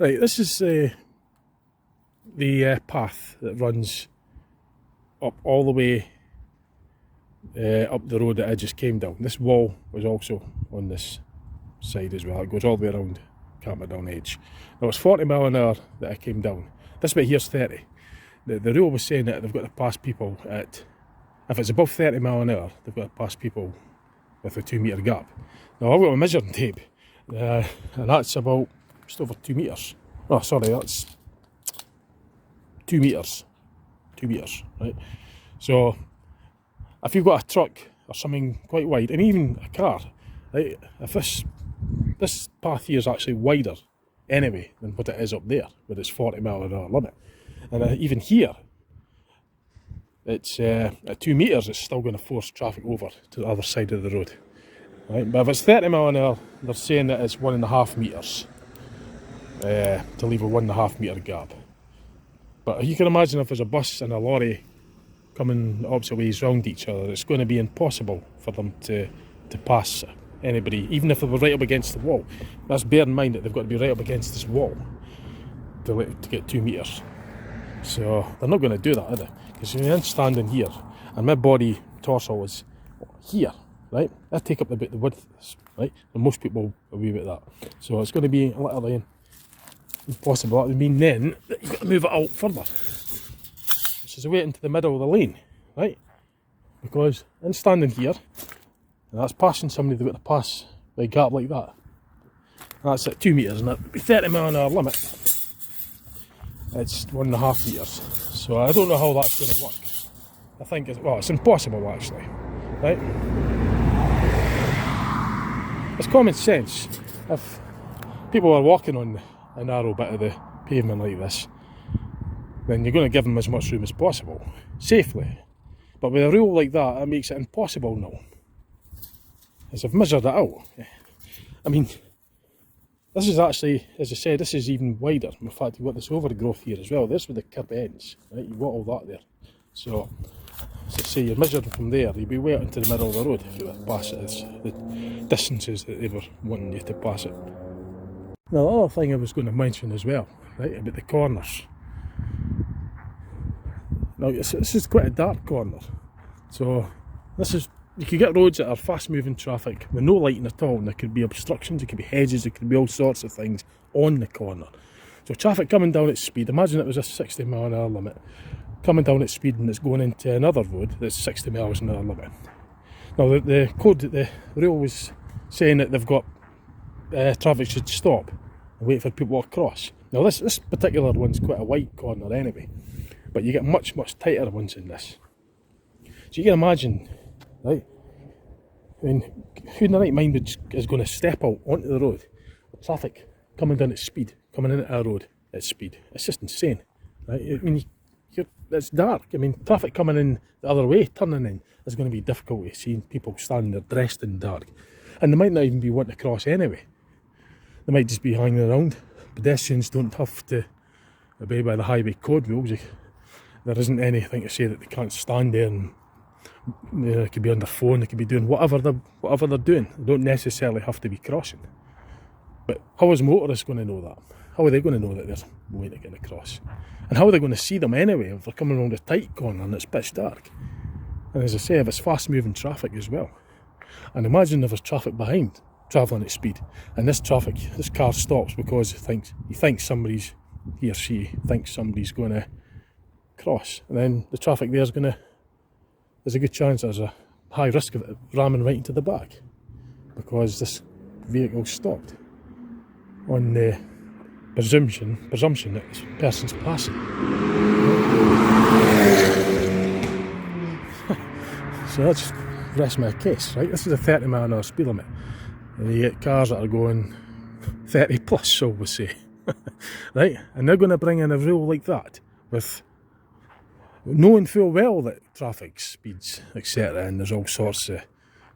Right, this is the path that runs up all the way up the road that I just came down. This wall was also on this side as well. It goes all the way around Camperdown Edge. Now it's 40 mile an hour that I came down. This bit here's 30. The rule was saying that they've got to pass people at, if it's above 30 mile an hour, they've got to pass people with a 2 metre gap. Now I've got a measuring tape, and that's about just over 2 metres. Oh, sorry, that's 2 metres. 2 metres, right? So if you've got a truck or something quite wide, and even a car, right? If this path here is actually wider anyway than what it is up there, with its 40 mile an hour limit, and even here, it's at 2 metres, it's still going to force traffic over to the other side of the road. Right? But if it's 30 mile an hour, they're saying that it's 1.5 metres to leave a 1.5 metre gap. But you can imagine if there's a bus and a lorry coming opposite ways round each other, it's going to be impossible for them to pass anybody, even if they were right up against the wall. That's bear in mind that they've got to be right up against this wall to get 2 metres. So they're not going to do that, are they? Because I'm standing here and my body torso is here, right? I take up about the width, right? And most people are a wee bit that. So it's going to be literally impossible. That would mean then that you've got to move it out further, which is away into the middle of the lane, right? Because I'm standing here, and that's passing somebody, they've got to pass by a gap like that. And that's at 2 metres, and at 30 mile an hour limit, it's 1.5 metres. So I don't know how that's going to work. I think it's impossible actually, right? It's common sense. If people are walking on a narrow bit of the pavement like this, then you're going to give them as much room as possible, safely. But with a rule like that, it makes it impossible now. As I've measured it out. I mean, this is actually, as I said, this is even wider. In fact, you've got this overgrowth here as well. There's where the curb ends, right? You've got all that there. So, as I say, you're measuring from there, you'll be way out into the middle of the road if you were to pass it as the distances that they were wanting you to pass it. Now, the other thing I was going to mention as well, right, about the corners. Now, this is quite a dark corner. So, you could get roads that are fast moving traffic with no lighting at all, and there could be obstructions, there could be hedges, there could be all sorts of things on the corner. So traffic coming down at speed, imagine it was a 60 mile an hour limit, coming down at speed and it's going into another road that's 60 miles an hour limit. Now the code, the rule was saying that they've got traffic should stop and wait for people to cross. Now this particular one's quite a wide corner anyway, but you get much tighter ones in this. So you can imagine, right? I mean, who in the right mind is going to step out onto the road with traffic coming down at speed, coming in at a road at speed? It's just insane, right? I mean, it's dark. I mean, traffic coming in the other way, turning in, is going to be difficult to see. People standing there dressed in dark, and they might not even be wanting to cross anyway. They might just be hanging around. Pedestrians don't have to obey by the highway code rules. There isn't anything to say that they can't stand there and they could be on their phone, they could be doing whatever they're doing. They don't necessarily have to be crossing. But how is motorists going to know that? How are they going to know that they're going to get across? And how are they going to see them anyway if they're coming around a tight corner and it's pitch dark? And as I say, if it's fast moving traffic as well. And imagine if there's traffic behind, travelling at speed, and this car stops because he or she thinks somebody's going to cross. And then the traffic there's a good chance there's a high risk of it ramming right into the back because this vehicle stopped on the presumption that this person's passing. So that just rests my case, right? This is a 30 mile an hour speed limit, and you get cars that are going 30 plus, shall we say, right? And they're going to bring in a rule like that with knowing full well that traffic speeds, etc., and there's all sorts of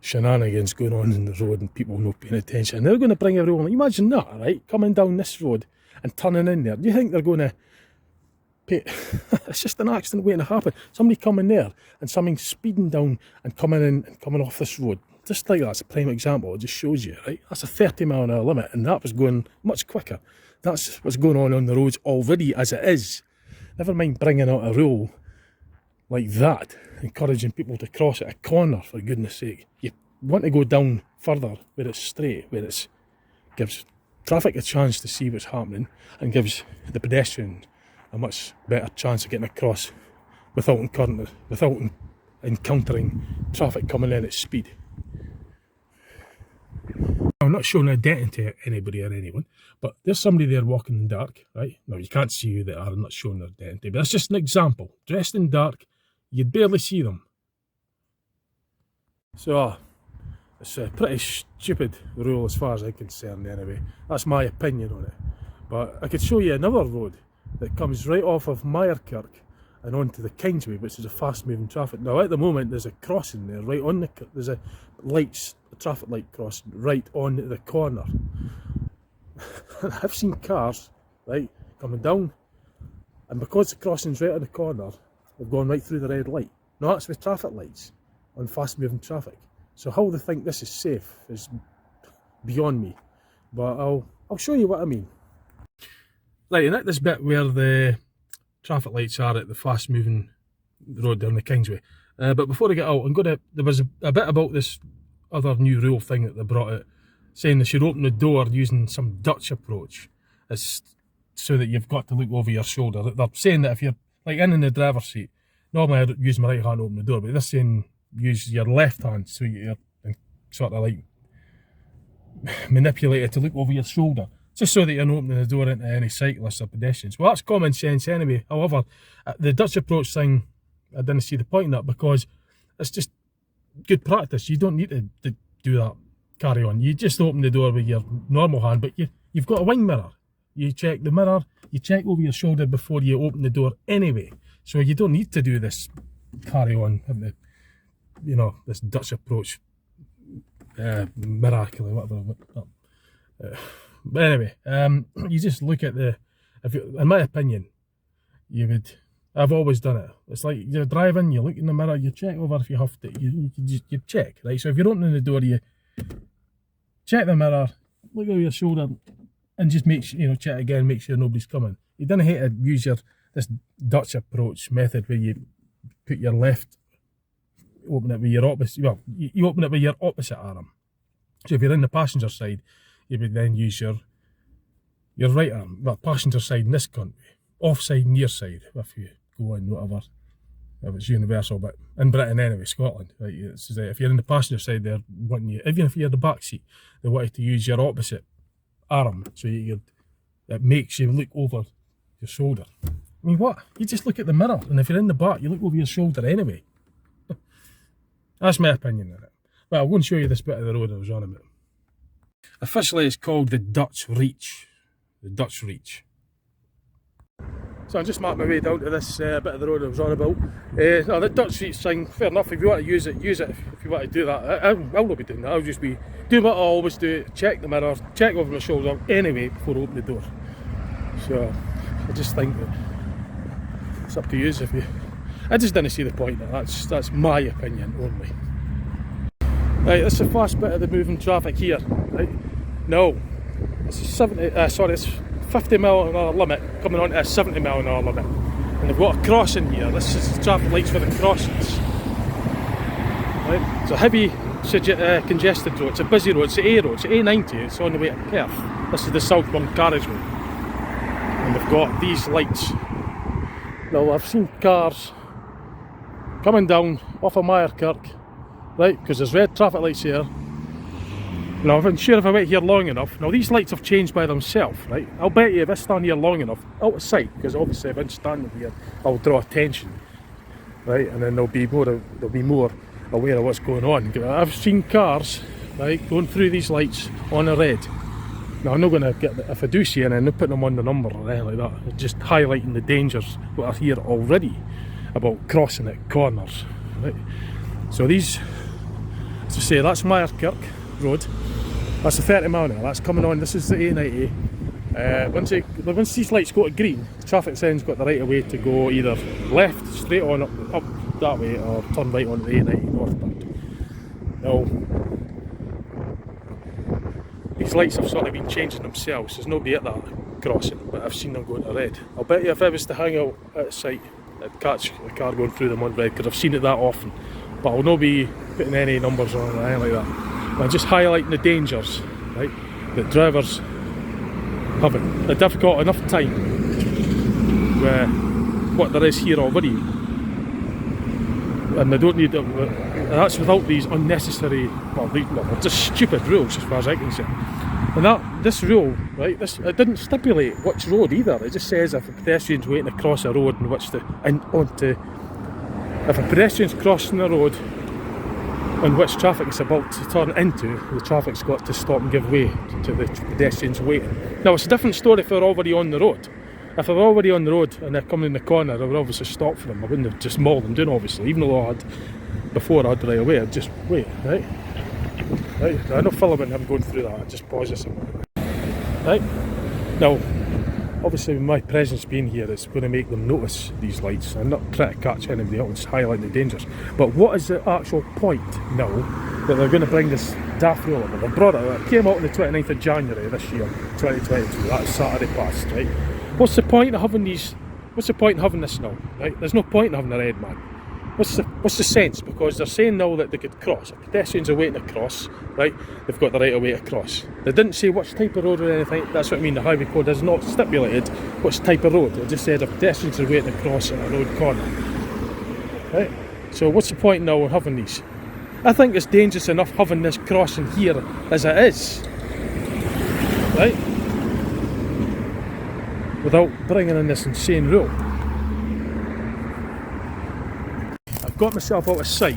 shenanigans going on in the road and people not paying attention. And they're going to bring a rule. Imagine that, right? Coming down this road and turning in there. Do you think they're going to pay? It's just an accident waiting to happen. Somebody coming there and something speeding down and coming in and coming off this road. Just like that's a prime example. It just shows you, right? That's a 30 mile an hour limit, and that was going much quicker That's what's going on the roads already as it is. Never mind bringing out a rule like that, encouraging people to cross at a corner, for goodness sake. You want to go down further where it's straight, where it gives traffic a chance to see what's happening and gives the pedestrian a much better chance of getting across without encountering traffic coming in at speed. I'm not showing identity to anybody or anyone, but there's somebody there walking in the dark, right? Now, you can't see who they are, I'm not showing their identity, but that's just an example. Dressed in dark, you'd barely see them. So, it's a pretty stupid rule as far as I'm concerned anyway. That's my opinion on it. But I could show you another road that comes right off of Myrekirk and onto the Kingsway, which is a fast moving traffic. Now at the moment there's a crossing there, right on there's a traffic light crossing right on the corner. I've seen cars, right, coming down, and because the crossing's right on the corner, they've gone right through the red light. Now that's with traffic lights on fast moving traffic. So how they think this is safe is beyond me. But I'll show you what I mean. Right, and at this bit where the traffic lights are at the fast moving road down the Kingsway. But before I get out, there was a bit about this other new rule thing that they brought out, saying they should open the door using some Dutch approach, so that you've got to look over your shoulder. They're saying that if you're like in the driver's seat, normally I use my right hand to open the door, but they're saying use your left hand so you're sort of like manipulated to look over your shoulder, just so that you're not opening the door into any cyclists or pedestrians. Well, that's common sense anyway. However, the Dutch approach thing, I didn't see the point in that, because it's just good practice. You don't need to do that, carry on. You just open the door with your normal hand, but you've got a wing mirror. You check the mirror, you check over your shoulder before you open the door anyway. So you don't need to do this carry on, this Dutch approach, miracle, whatever. But anyway, you just look at in my opinion, I've always done it. It's like you're driving, you look in the mirror, you check over if you have to, you check, right? So if you're opening the door, you check the mirror, look over your shoulder, and just make sure, check again, make sure nobody's coming. You don't hate to use this Dutch approach method where you put your left, open it with your opposite, well, you open it with your opposite arm. So if you're in the passenger side, you would then use your right arm, well, passenger side in this country, offside, near side, if you go in, whatever, if it's universal, but in Britain anyway, Scotland, right, if you're in the passenger side, they're wanting you, even if you're in the back seat, they want you to use your opposite arm, so it makes you look over your shoulder. I mean, what? You just look at the mirror, and if you're in the back, you look over your shoulder anyway. That's my opinion on it. Well, I'll go and show you this bit of the road I was on about. Officially, it's called the Dutch Reach. The Dutch Reach. So I just marked my way down to this bit of the road I was on about. Now the Dutch Reach thing, fair enough, if you want to use it, use it. If you want to do that, I'll not be doing that. I'll just be doing what I always do, check the mirror, check over my shoulder anyway before I open the door. So I just think that it's up to you if you... I just didn't see the point of that. That's my opinion only. Right, this is the fast bit of the moving traffic here, right? No, it's 50 mile an hour limit coming on to a 70 mile an hour limit, and they've got a crossing here. This is the traffic lights for the crossings. Right, it's a heavy congested road. It's a busy road. It's the A road. It's the A90. It's on the way to Perth. This is the southbound carriageway, and they've got these lights. Now I've seen cars coming down off of Myrekirk, right, because there's red traffic lights here. Now, I'm sure if I wait here long enough, now these lights have changed by themselves, right? I'll bet you if I stand here long enough, out of sight, because obviously if I'm standing here, I'll draw attention, right? And then they'll be more aware of what's going on. I've seen cars, right, going through these lights on a red. Now, I'm not going to get, if I do see any, I'm not putting them on the number or anything like that. It's just highlighting the dangers that are here already about crossing at corners, right? So these, as I say, that's Myrekirk Road. That's the 30 mile an hour, that's coming on, this is the A90. Once these lights go to green, the traffic sign's got the right of way to go either left, straight on up that way, or turn right onto the A90 northbound. Now, these lights have sort of been changing themselves, there's nobody at that crossing, but I've seen them going to red. I'll bet you if I was to hang out at site, I'd catch a car going through them on red, because I've seen it that often. But I'll not be putting any numbers on or anything like that. I'm just highlighting the dangers, right, that drivers have a difficult enough time with what there is here already, and they don't need it. And that's without these unnecessary, well, they're just stupid rules as far as I can see. And this rule, right, it didn't stipulate which road either. It just says if a pedestrian's waiting to cross a road if a pedestrian's crossing the road on which traffic is about to turn into, the traffic's got to stop and give way to the pedestrians waiting. Now it's a different story if they're already on the road. If they're already on the road and they're coming in the corner, I would obviously stop for them. I wouldn't have just mauled them down, obviously, even though I had right away, I'd just wait, right? Right, I'm not filming him going through that, I'd just pause this a minute. Right, now, obviously with my presence being here, it's going to make them notice these lights. I'm not trying to catch anybody out, just highlighting the dangers. But what is the actual point now that they're going to bring this daft rule up? They brought it came out on the 29th of January this year, 2022, that's Saturday past, right? What's the point of having these, what's the point in having this now, right? There's no point in having a red man. What's the sense? Because they're saying now that they could cross. If pedestrians are waiting to cross, right, they've got the right of way to cross. They didn't say which type of road or anything. That's what I mean, the highway code has not stipulated which type of road. It just said if pedestrians are waiting to cross at a road corner. Right? So what's the point now of having these? I think it's dangerous enough having this crossing here as it is. Right? Without bringing in this insane rule. Got myself out of sight.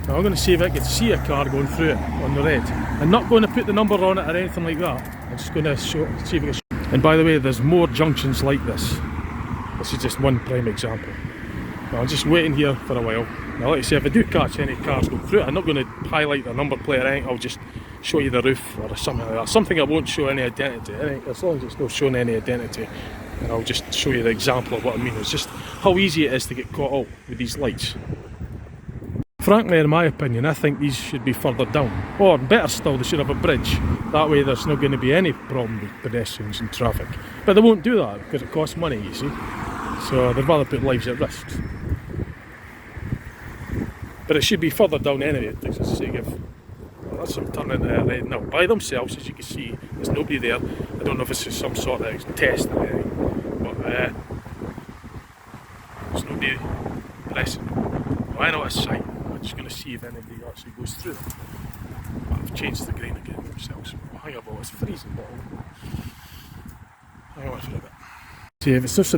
Now I'm going to see if I can see a car going through it on the red. I'm not going to put the number on it or anything like that. I'm just going to see if I can show. And by the way, there's more junctions like this. This is just one prime example. Now I'm just waiting here for a while. Now like I say, if I do catch any cars going through it, I'm not going to highlight the number plate or anything. I'll just show you the roof or something like that. Something I won't show any identity. As long as it's not showing any identity, and I'll just show you the example of what I mean. It's just how easy it is to get caught out with these lights. Frankly, in my opinion, I think these should be further down. Or better still, they should have a bridge. That way there's not going to be any problem with pedestrians and traffic. But they won't do that because it costs money, you see. So they'd rather put lives at risk. But it should be further down anyway. As I say, that's them turning red now by themselves, as you can see. There's nobody there. I don't know if this is some sort of test or anything. But there's nobody pressing. Well, I know it's sight. I'm just going to see if anybody actually goes through them. But I've changed the grain again themselves. Hang on, it's freezing, but hang on for a bit. See, if it's just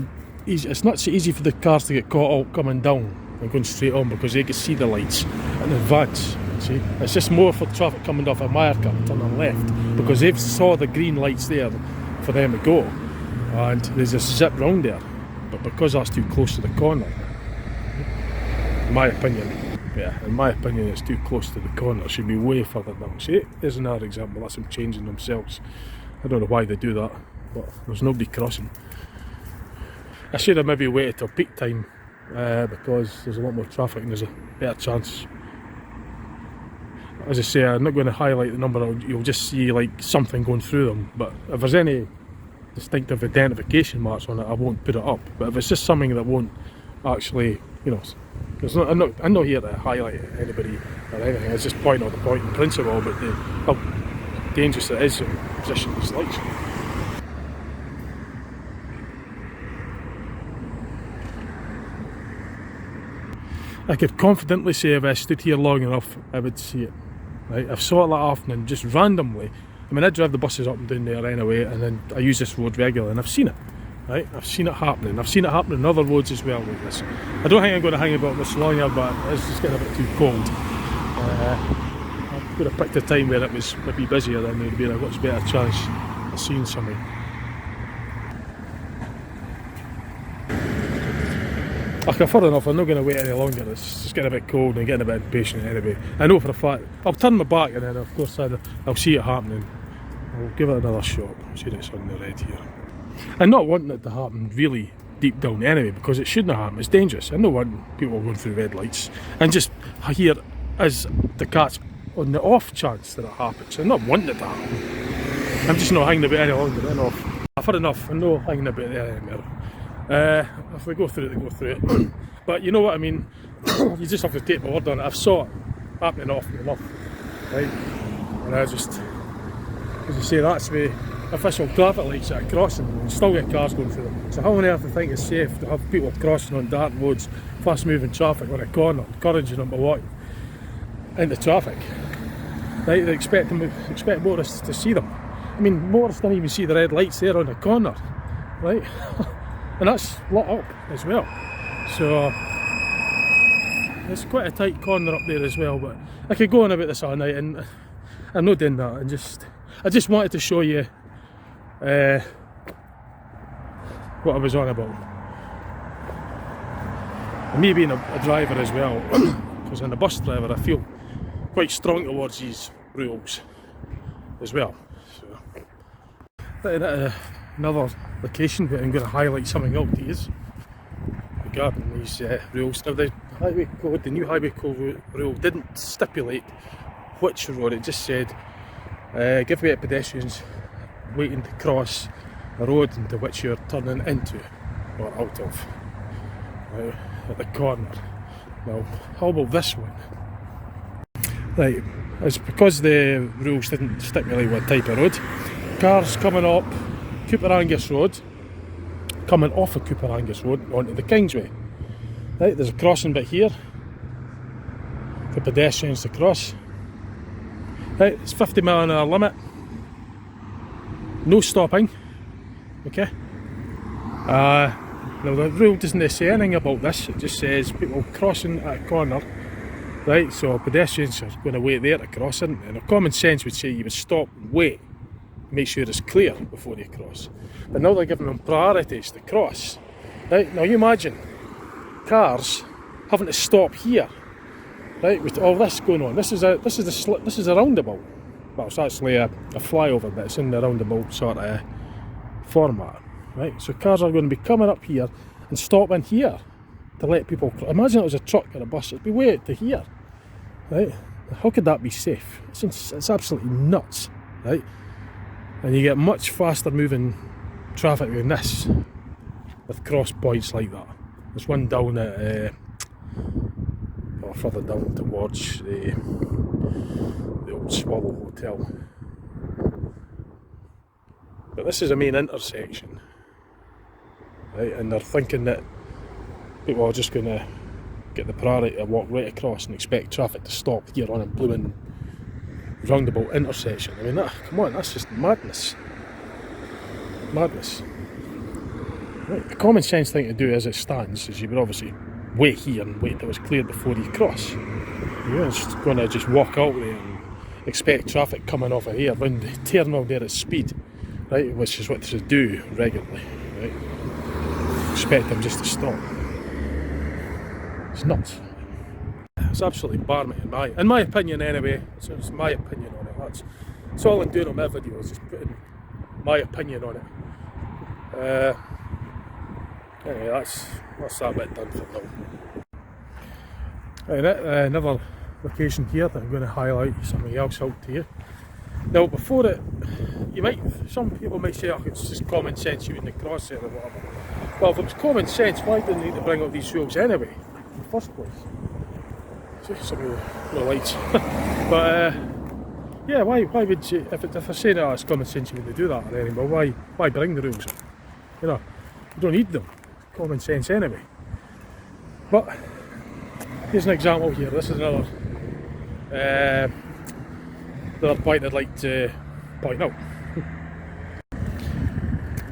it's not so easy for the cars to get caught out coming down and going straight on because they can see the lights in advance. See, it's just more for traffic coming off a Meyercut turning left because they've saw the green lights there for them to go, and there's a zip round there. But because that's too close to the corner, in my opinion, it's too close to the corner. It should be way further down. See, there's another example. That's them changing themselves. I don't know why they do that, but there's nobody crossing. I should have maybe waited till peak time because there's a lot more traffic and there's a better chance. As I say, I'm not going to highlight the number. You'll just see like something going through them. But if there's any distinctive identification marks on it, I won't put it up. But if it's just something that won't actually, you know, I'm not here to highlight anybody or anything. It's just pointing out the point in principle about how dangerous it is to position these lights. I could confidently say if I stood here long enough, I would see it. Right? I've saw it that often and just randomly. I mean, I drive the buses up and down there anyway, and then I use this road regularly, and I've seen it. Right? I've seen it happening. I've seen it happen on other roads as well like this. I don't think I'm going to hang about this longer, but it's just getting a bit too cold. I could have picked a time where it was maybe busier, then there'd be a much better chance of seeing something. Okay, fair enough, I'm not going to wait any longer. It's just getting a bit cold and getting a bit impatient anyway. I know for a fact, I'll turn my back and then of course I'll see it happening. I'll give it another shot. See that it's on the red here. I'm not wanting it to happen really deep down anyway, because it shouldn't happen. It's dangerous. I don't want people going through red lights. And just here is the catch on the off chance that it happens. I'm not wanting it to happen. I'm just not hanging about any longer. I've had enough. I'm not hanging about there anymore. If we go through it, we go through it. But you know what I mean? You just have to take my word on it. I've saw it happening often enough, right? And I just, as you say, that's the official traffic lights at a crossing, and you still get cars going through them. So how on earth do you think it's safe to have people crossing on dark roads, fast moving traffic on a corner, encouraging them to walk into traffic? Right, they expect motorists to see them. I mean, motorists don't even see the red lights there on the corner, right? And that's lit up as well. So it's quite a tight corner up there as well, but I could go on about this all night, and I'm not doing that. I just wanted to show you what I was on about. And me being a driver as well, because I'm a bus driver, I feel quite strong towards these rules as well. So, another location where I'm going to highlight something out to you regarding these rules. Now the highway code, the new highway code rule didn't stipulate which road. It just said give way to pedestrians waiting to cross a road into which you're turning into or out of, right, at the corner. Now how about this one? Right, it's because the rules didn't stipulate what type of road. Cars coming up Cooper Angus Road, coming off of Cooper Angus Road onto the Kingsway. Right, there's a crossing bit here for pedestrians to cross. Right, it's 50mph limit, no stopping. Okay. Now the rule doesn't say anything about this. It just says people crossing at a corner. Right, so pedestrians are going to wait there to cross in, and common sense would say you would stop and wait, make sure it's clear before you cross. But now they're giving them priorities to cross. Right, now you imagine cars having to stop here, right, with all this going on. This is a roundabout. Well, it's actually a flyover, but it's in the roundabout sort of format, right? So cars are going to be coming up here and stopping here to let people cross. Imagine it was a truck or a bus, it'd be way to here, right? How could that be safe? It's absolutely nuts, right? And you get much faster moving traffic than this with cross points like that. There's one down at further down towards the old Swallow Hotel. But this is a main intersection, right? And they're thinking that people are just going to get the priority to walk right across and expect traffic to stop here on a blooming roundabout intersection. I mean, come on, that's just madness. Madness. Right, the common sense thing to do as it stands is you would obviously wait here and wait till it's cleared before you cross. You're just going to just walk out there and expect traffic coming off of here when they turn on there at speed, right? Which is what they do regularly, right? Expect them just to stop. It's nuts. It's absolutely barmy in my opinion anyway. It's my opinion on it. That's all I'm doing on my videos, just putting my opinion on it. Anyway, that's that bit done for now. And another location here that I'm going to highlight something else out to you. Now before it, some people might say, oh, it's just common sense you wouldn't cross there or whatever. Well, if it was common sense, why didn't they need to bring up these rules anyway, in the first place? Some of the lights. But yeah, why would you, if they're saying that it's common sense you wouldn't do that or anything, but why bring the rules up? You know, you don't need them. Common sense anyway. But here's an example here. This is another point I'd like to point out.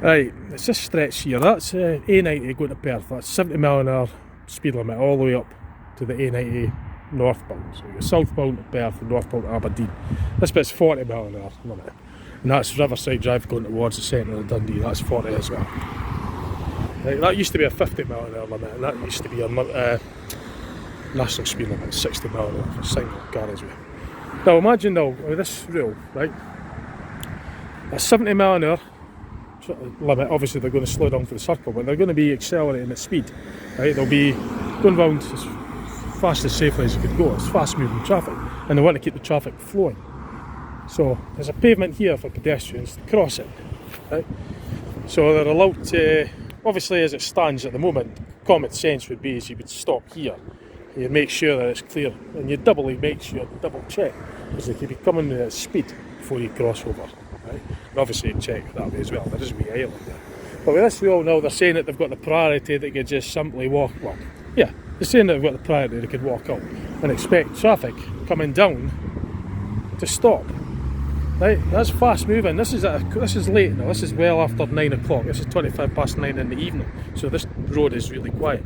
Right, it's this stretch here. That's A90 going to Perth. That's 70mph speed limit all the way up to the A90 northbound. So you're southbound to Perth and northbound to Aberdeen. This bit's 40mph limit, and that's Riverside Drive going towards the centre of Dundee. That's 40 as well. Right, that used to be a 50mph limit, and that used to be a national speed limit, 60mph for single carriageway. Now imagine now with this rule, right? A 70mph limit. Obviously they're going to slow down for the circle, but they're going to be accelerating at speed. Right, they'll be going round as fast as safely as you could go. It's fast moving traffic, and they want to keep the traffic flowing. So there's a pavement here for pedestrians to cross it. Right? So they're allowed to, obviously as it stands at the moment, common sense would be is you would stop here, you make sure that it's clear, and you double check, because they could be coming at speed before you cross over, right? And obviously you check that way as well, there is a wee island there. But with this wheel now, they're saying that they've got the priority that you could just simply walk, well, yeah, they're saying that they've got the priority they could walk out and expect traffic coming down to stop. Right, that's fast moving. This is late now. This is well after 9 o'clock. This is 25 past 9 in the evening. So this road is really quiet.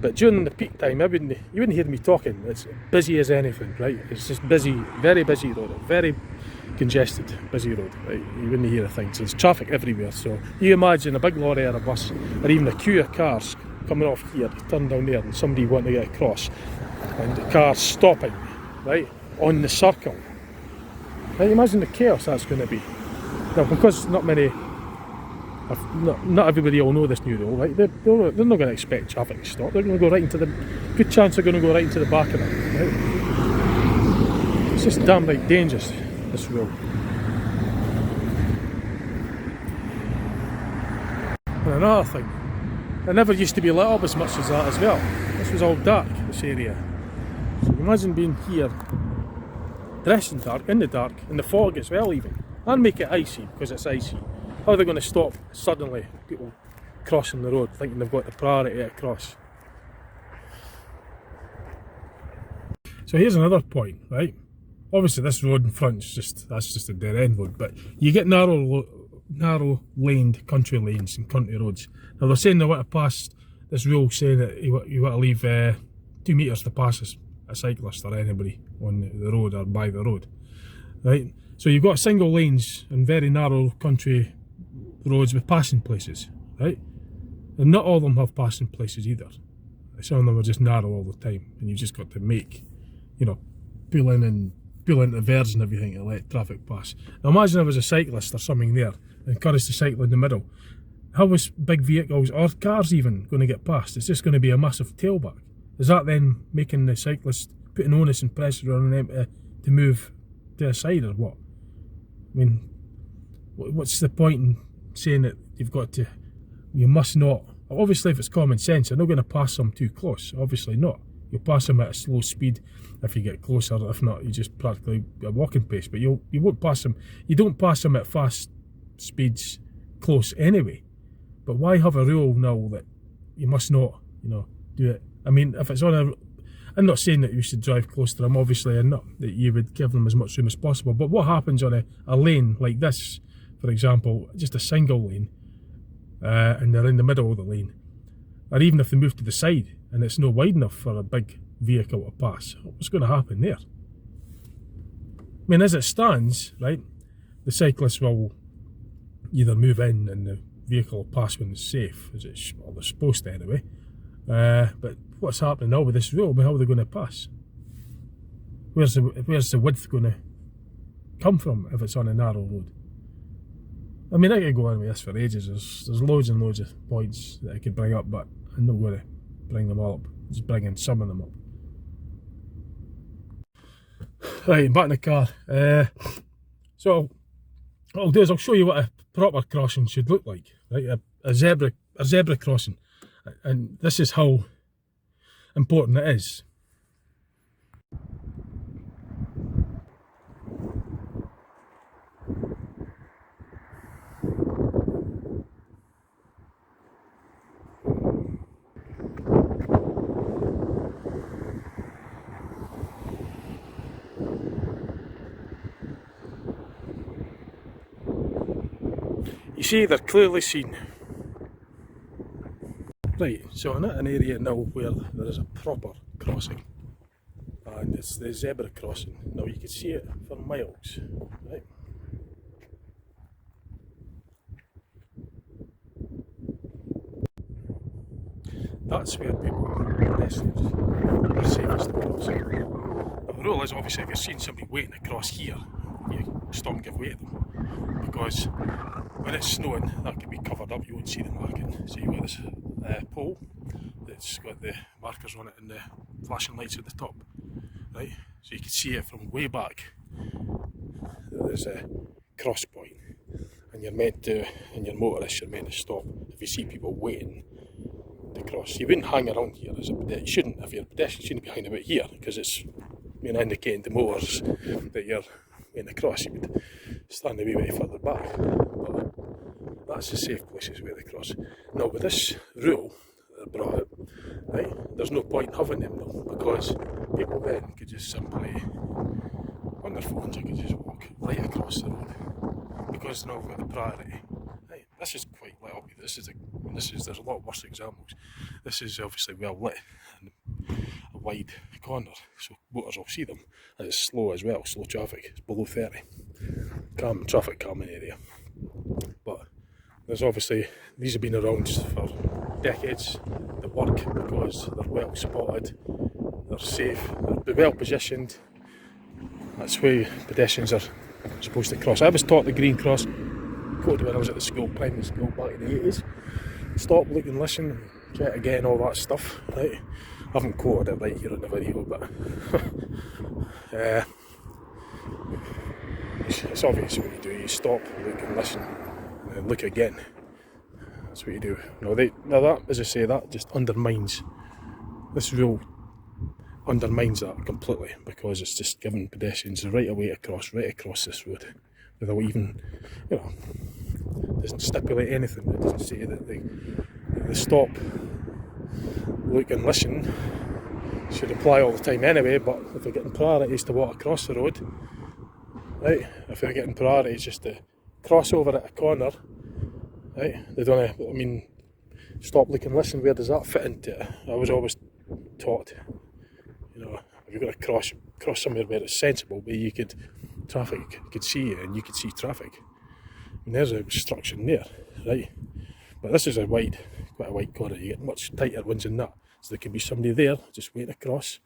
But during the peak time, you wouldn't hear me talking. It's busy as anything, right? It's just busy, very busy road, very congested, busy road. Right? You wouldn't hear a thing. So there's traffic everywhere. So you imagine a big lorry or a bus, or even a queue of cars coming off here, turn down there, and somebody wanting to get across, and the car stopping, right, on the circle. Right, imagine the chaos that's going to be. Now, because not everybody will know this new rule, right? They're not going to expect traffic to stop. They're going to go right into the. Good chance they're going to go right into the back of it. Right? It's just damn right dangerous, this rule. And another thing, it never used to be lit up as much as that as well. This was all dark, this area. So imagine being here, dressed in dark, in the dark, in the fog as well even, and make it icy because it's icy. How are they going to stop suddenly people crossing the road thinking they've got the priority to cross? So here's another point, right? Obviously this road in front is that's just a dead end road, but you get narrow laned country lanes and country roads. Now they're saying they want to pass this rule saying that you want to leave 2 metres to pass a cyclist or anybody on the road or by the road, right? So you've got single lanes and very narrow country roads with passing places, right? And not all of them have passing places either. Some of them are just narrow all the time, and you've just got to make, pull into verts and everything to let traffic pass. Now imagine there was a cyclist or something there, encouraged to cycle in the middle. How is big vehicles or cars even going to get past? It's just going to be a massive tailback. Is that then making the cyclist, putting onus and pressure on them to move to a side or what? I mean, what's the point in saying that you must not, obviously if it's common sense, you're not going to pass them too close, obviously not. You'll pass them at a slow speed if you get closer, if not you just practically a walking pace, but you won't pass them, you don't pass them at fast speeds close anyway. But why have a rule now that you must not, do it? I mean, if it's on a, I'm not saying that you should drive close to them, obviously, and not that you would give them as much room as possible, but what happens on a lane like this, for example, just a single lane, and they're in the middle of the lane, or even if they move to the side and it's not wide enough for a big vehicle to pass, what's going to happen there? I mean, as it stands, right, the cyclist will either move in and the vehicle will pass when it's safe, as it's, well, they're supposed to anyway. But what's happening now with this rule? How are they going to pass? Where's the width going to come from if it's on a narrow road? I mean, I could go on with this for ages. There's loads and loads of points that I could bring up, but I'm not going to bring them all up. Just bringing some of them up. Right, back in the car. So what I'll do is I'll show you what a proper crossing should look like. Right, a zebra crossing. And this is how important it is. You see, they're clearly seen. Right, so I'm at an area now where there is a proper crossing, and it's the zebra crossing. Now you can see it for miles, right? That's where people are safest to cross. Now the rule is obviously if you're seeing somebody waiting to cross here, you stop and give way to them, because when it's snowing that can be covered up, you won't see them marking. So you've got this pole that's got the markers on it and the flashing lights at the top, right? So you can see it from way back. There's a cross point, and you're meant to, and you're motorists, you're meant to stop if you see people waiting to cross. You wouldn't hang around here as a pedestrian. You shouldn't, if you're a pedestrian, you shouldn't be hanging about here, because it's indicating to motors that you're meant to cross. You would stand a wee bit further back, but that's the safe places where they cross. Now with this rule that I brought out, right, there's no point in having them though, because people then could just simply, on their phones, they could just walk right across the road, because now we've got the priority. Right, this is quite lit up. There's a lot worse examples. This is obviously well lit and a wide corner, so motors will see them, and it's slow as well, slow traffic. It's below 30, traffic calming area. But there's obviously, these have been around for decades. They work because they're well spotted, they're safe, they're well positioned. That's where pedestrians are supposed to cross. I was taught the green cross code when I was at the school, primary school back in the 80s. Stop, look and listen, try it again, all that stuff, right? I haven't quoted it right here in the video, but it's obvious what you do. You stop, look and listen, and then look again. That's what you do. Now that, as I say, that just undermines, this rule undermines that completely, because it's just giving pedestrians the right of way to cross right across this road, without even, doesn't stipulate anything. It doesn't say that the stop, look and listen should apply all the time anyway, but if they're getting priorities to walk across the road, right, if they're getting priorities just to cross over at a corner, right, they don't, stop, look and listen, where does that fit into it? I was always taught, if you've got to cross somewhere where it's sensible, where traffic could see you and you could see traffic. And there's a obstruction there, right? But this is quite a wide corner. You get much tighter ones than that. So there could be somebody there just waiting to cross,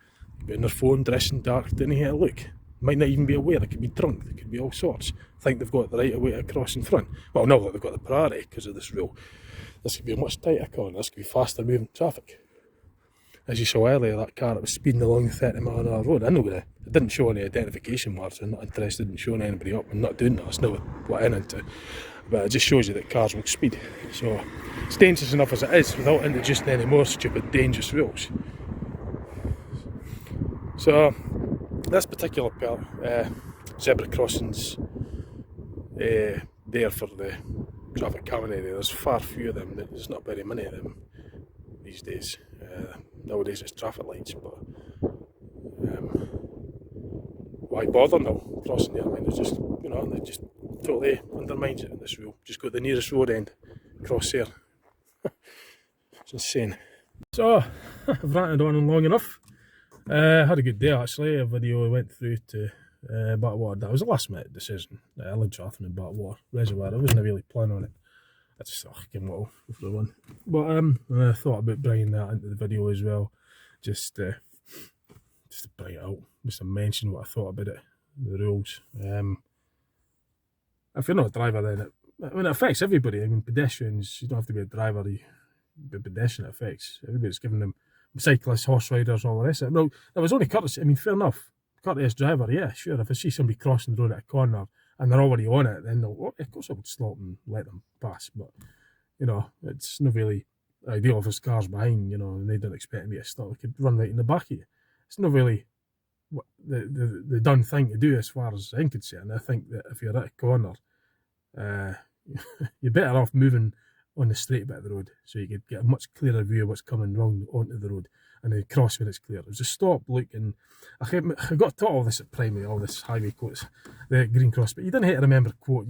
be on their phone, dressing dark, didn't have to look. Might not even be aware. They could be drunk. They could be all sorts. Think they've got the right of way to cross in front. Well, now that they've got the priority because of this rule, this could be a much tighter corner. This could be faster moving traffic. As you saw earlier, that car that was speeding along the 30-mile-an-hour road, it didn't show any identification marks. I'm not interested in showing anybody up. I'm not doing that. That's not what I'm into. But it just shows you that cars will speed. So it's dangerous enough as it is without introducing any more stupid, dangerous rules. So this particular zebra crossings there for the traffic calming area, there's far fewer of them. There's not very many of them these days. Nowadays it's traffic lights, but why bother now crossing there? It's just, it just totally undermines it in this rule. Just go to the nearest road end, cross there. It's insane. So, I've ranted on long enough. Had a good day actually. A video I went through to Battlewater. That was a last minute decision. Ellentratham and Battlewater Reservoir. I wasn't really planning on it. I just give them all for the one. But I thought about bringing that into the video as well, just to bring it out, just to mention what I thought about it, the rules. If you're not a driver, then it affects everybody. Pedestrians, you don't have to be a driver. The pedestrian it affects. Everybody's giving them cyclists, horse riders, all the rest of it. No, there was only courtesy. Fair enough. Courteous driver, yeah, sure. If I see somebody crossing the road at a corner and they're already on it, then of course I would stop and let them pass. But it's not really ideal if there's cars behind, and they don't expect me to stop. They could run right in the back of you. It's not really what the done thing to do as far as I'm concerned. I think that if you're at a corner, you're better off moving on the straight bit of the road, so you could get a much clearer view of what's coming wrong onto the road, and then cross when it's clear. It was just stop, look, and I got taught all this at primary, all this highway quotes, the green cross, but you didn't have to remember quote.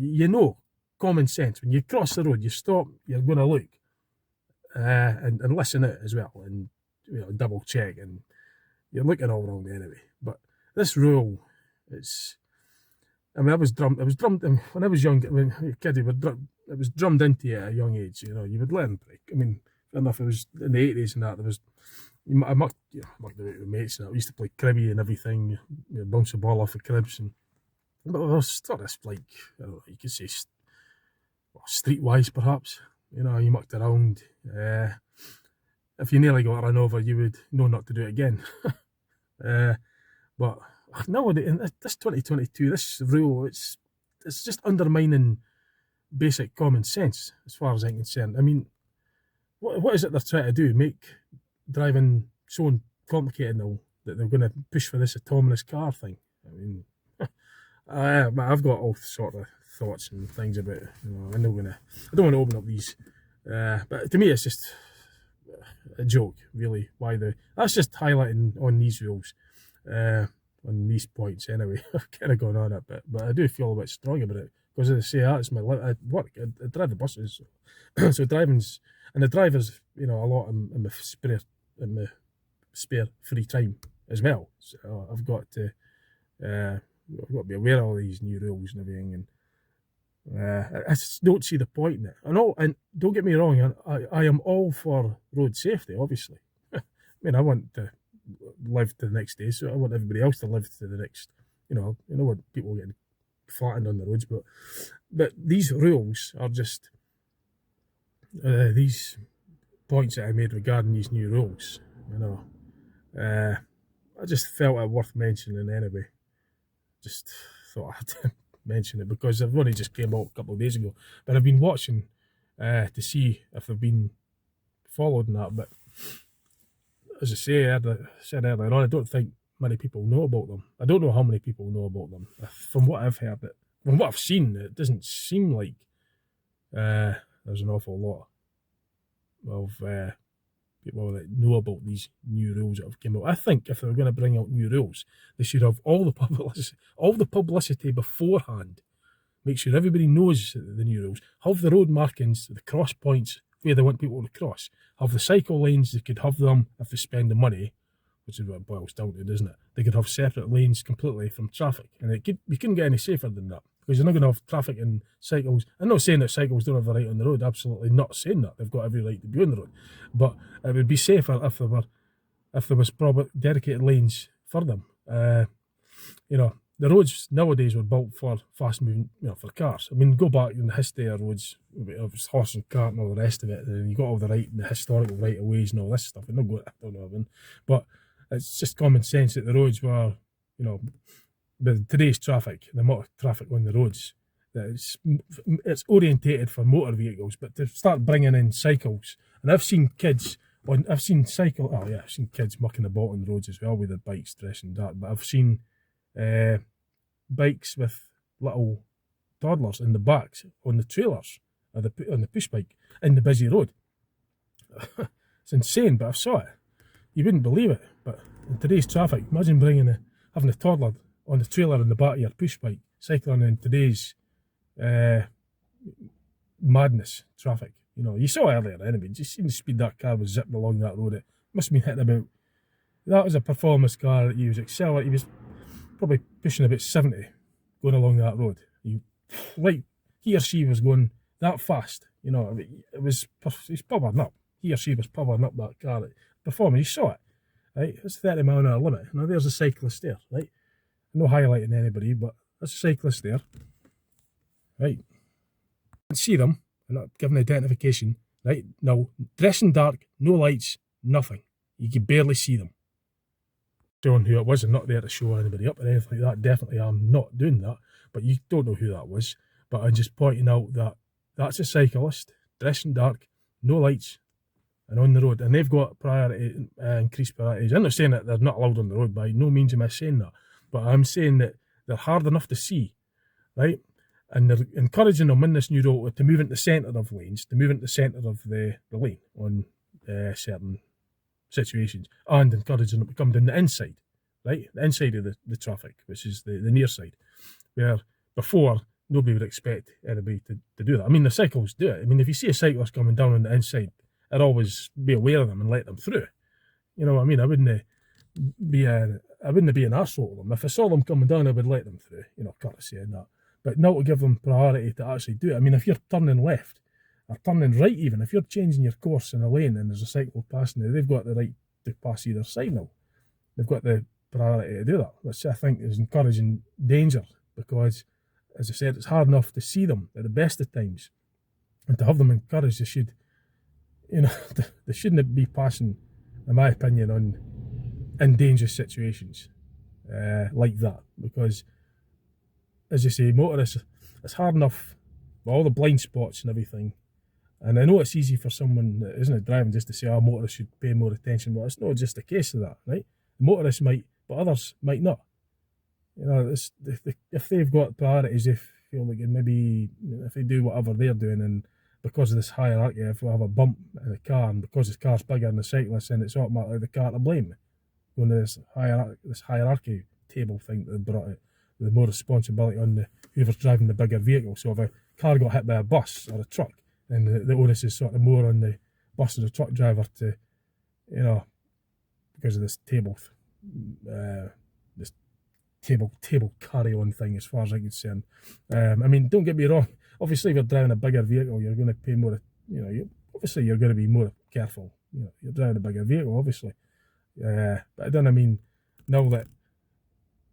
Common sense. When you cross the road, you stop, you're going to look and listen out as well, and double check, and you're looking all wrong anyway. But this rule, I was drummed when I was young. When a kid, it was drummed into you at a young age. You would learn. Fair enough. It was in the 80s and that. There was, I mucked about with mates and that. We used to play cribby and everything. Bounce the ball off the cribs, but there was sort of I don't know, you could say streetwise perhaps. You mucked around. If you nearly got run over, you would know not to do it again. But nowadays, in this 2022, this rule, it's just undermining basic common sense, as far as I'm concerned. I mean, what is it they're trying to do? Make driving so complicated now that they're going to push for this autonomous car thing? I mean, I've got all sort of thoughts and things about it. You know, I don't want to open up these, but to me, it's just a joke, really. That's just highlighting on these rules, on these points anyway. I've kind of gone on it, but I do feel a bit strong about it because, as I say, that's my life. I drive the buses, so driving's, and the drivers, you know, a lot in my spare free time as well. So I've got to be aware of all these new rules and everything, and I just don't see the point in it. And don't get me wrong, I am all for road safety, obviously. I mean, I want to live to the next day, so I want everybody else to live to the next. You know, what people getting flattened on the roads, but these rules are just these points that I made regarding these new rules. You know, I just felt it worth mentioning anyway. Just thought I had to mention it because I've only just came out a couple of days ago, but I've been watching to see if they've been followed in that. But as I said earlier on, I don't think many people know about them. I don't know how many people know about them. From what I've heard, from what I've seen, it doesn't seem like there's an awful lot of people that know about these new rules that have come out. I think if they were going to bring out new rules, they should have all the publicity beforehand. Make sure everybody knows the new rules. Have the road markings, the cross points where they want people to cross. Have the cycle lanes. They could have them if they spend the money, which is what it boils down to, doesn't it? They could have separate lanes completely from traffic, and we couldn't get any safer than that, because you're not going to have traffic and cycles. I'm not saying that cycles don't have the right on the road, absolutely not saying that. They've got every right to be on the road, but it would be safer if there was proper dedicated lanes for them. You know, the roads nowadays were built for fast moving, you know, for cars. I mean, go back in the history of roads, it was horse and cart and all the rest of it, and you got all the historical right of ways and all this stuff. I don't know, I mean, but it's just common sense that the roads were, you know, with today's traffic, the amount of traffic on the roads, it's orientated for motor vehicles, but to start bringing in cycles, and I've seen kids mucking about on the roads as well with their bikes dressing dark, but I've seen bikes with little toddlers in the backs on the trailers, on the push bike in the busy road. It's insane, but I saw it. You wouldn't believe it, but in today's traffic, imagine having a toddler on the trailer in the back of your push bike, cycling in today's madness traffic. You know, you saw earlier anyway, just seen the speed that car was zipping along that road. It must have been hitting about, that was a performance car that he was accelerating. He was probably pushing about 70 going along that road. He or she was going that fast. You know, he's powering up. He or she was powering up that car. Performance, you saw it, right? It's 30 mile an hour limit. Now there's a cyclist there, right? No highlighting anybody, but there's a cyclist there, right? You can see them, they're not giving identification, right? Now, dressing dark, no lights, nothing. You can barely see them. Showing who it was, I'm not there to show anybody up or anything like that. Definitely I'm not doing that, but you don't know who that was. But I'm just pointing out that that's a cyclist, dressing dark, no lights, and on the road, and they've got priority, increased priorities. I'm not saying that they're not allowed on the road, by no means am I saying that, but I'm saying that they're hard enough to see, right? And they're encouraging them in this new rule to move into the centre of lanes, to move into the centre of the lane on certain situations, and encouraging them to come down the inside, right? The inside of the traffic, which is the near side, where before nobody would expect anybody to do that. I mean, the cycles do it. I mean, if you see a cyclist coming down on the inside, I'd always be aware of them and let them through. You know what I mean? I wouldn't be an arsehole to them. If I saw them coming down, I would let them through, you know, courtesy and that. But not to give them priority to actually do it. I mean, if you're turning left, or turning right even, if you're changing your course in a lane and there's a cycle passing there, they've got the right to pass either side now. They've got the priority to do that, which I think is encouraging danger, because, as I said, it's hard enough to see them at the best of times, and to have them encouraged, they shouldn't be passing, in my opinion, in dangerous situations like that, because, as you say, motorists, it's hard enough but all the blind spots and everything. And I know it's easy for someone that isn't driving just to say, oh, motorists should pay more attention, but it's not just the case of that, right? Motorists might, but others might not. You know, if they've got priorities, they feel like maybe if they do whatever they're doing, and because of this hierarchy, if we have a bump in the car, and because the car's bigger than the cyclist, then it's automatically the car to blame. When this hierarchy table thing that they brought out, the more responsibility on whoever's driving the bigger vehicle. So if a car got hit by a bus or a truck, then the onus is sort of more on the bus or the truck driver to, you know, because of this table carry-on thing, as far as I'm concerned. I mean, don't get me wrong. Obviously, if you're driving a bigger vehicle, you're going to pay more. You know, obviously you're going to be more careful. You know, you're driving a bigger vehicle, obviously. But I don't. I mean, now that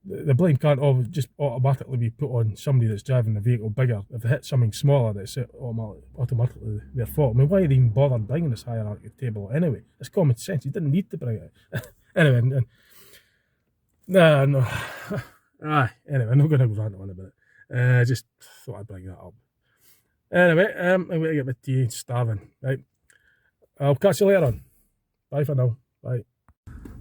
the blame can't just automatically be put on somebody that's driving the vehicle bigger. If they hit something smaller, that's automatically their fault. I mean, why are they even bothered bringing this hierarchy table anyway? It's common sense. You didn't need to bring it. Anyway, no. Anyway, I'm not going to rant on about it. I just thought I'd bring that up. Anyway, I'm going to get my tea and starving. Right, I'll catch you later on. Bye for now. Bye.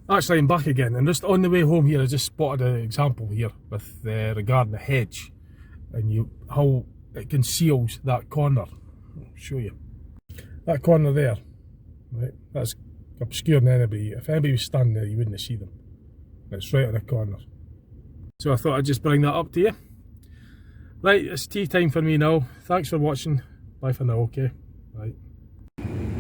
Actually, I'm back again, and just on the way home here, I just spotted an example here with regarding the hedge and how it conceals that corner. I'll show you that corner there. Right, that's obscuring anybody. If anybody was standing there, you wouldn't see them. It's right on the corner. So I thought I'd just bring that up to you. Right, it's tea time for me now. Thanks for watching. Bye for now. Okay. Bye.